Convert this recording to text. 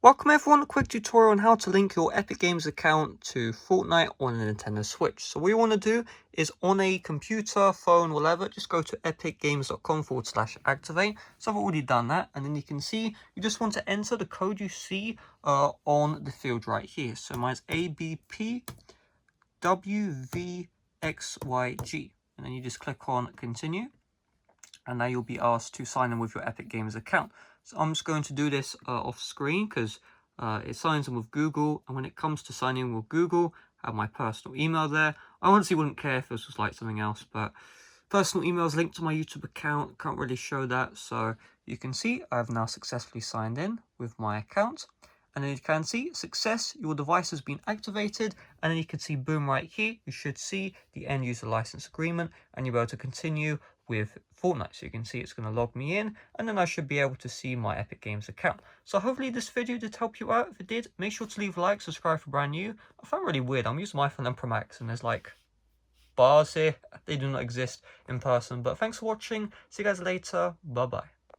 Welcome everyone, a quick tutorial on how to link your Epic Games account to Fortnite on the Nintendo Switch. So what you want to do is on a computer, phone, whatever, just go to epicgames.com/activate. So I've already done that, and then you can see you just want to enter the code you see on the field right here. So mine's ABPWVXYG, and then you just click on continue. And now you'll be asked to sign in with your Epic Games account. So I'm just going to do this off screen because it signs in with Google. And when it comes to signing in with Google, I have my personal email there. I honestly wouldn't care if this was like something else, but personal email is linked to my YouTube account. Can't really show that. So you can see I've now successfully signed in with my account. And then you can see success, your device has been activated, and then you can see boom right here, you should see the end user license agreement, and you'll be able to continue with Fortnite. So you can see it's going to log me in, and then I should be able to see my Epic Games account. So hopefully this video did help you out. If it did, make sure to leave a like, subscribe for brand new. I found it really weird, I'm using my iPhone and Pro Max, and there's like bars here, they do not exist in person. But thanks for watching, see you guys later, bye bye.